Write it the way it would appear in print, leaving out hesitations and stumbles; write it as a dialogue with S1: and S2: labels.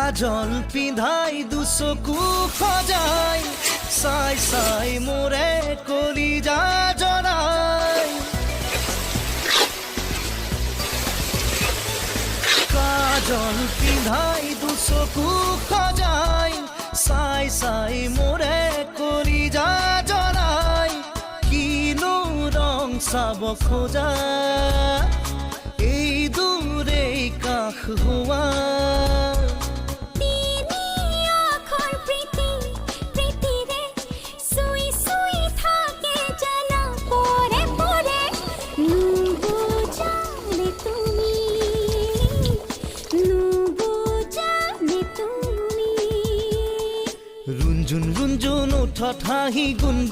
S1: কাজল পিন্ধাই দুচকু সজাই চাই চাই মোৰে কলিজা জৰাই কাজল পিন্ধাই দুচকু সজাই চাই চাই মোৰে কলিজা জৰাই কিনো ৰং চাব খোজা এই দূৰে কাষ হোৱা रुंजुन रुंजुन उठत हाहि गुनगुन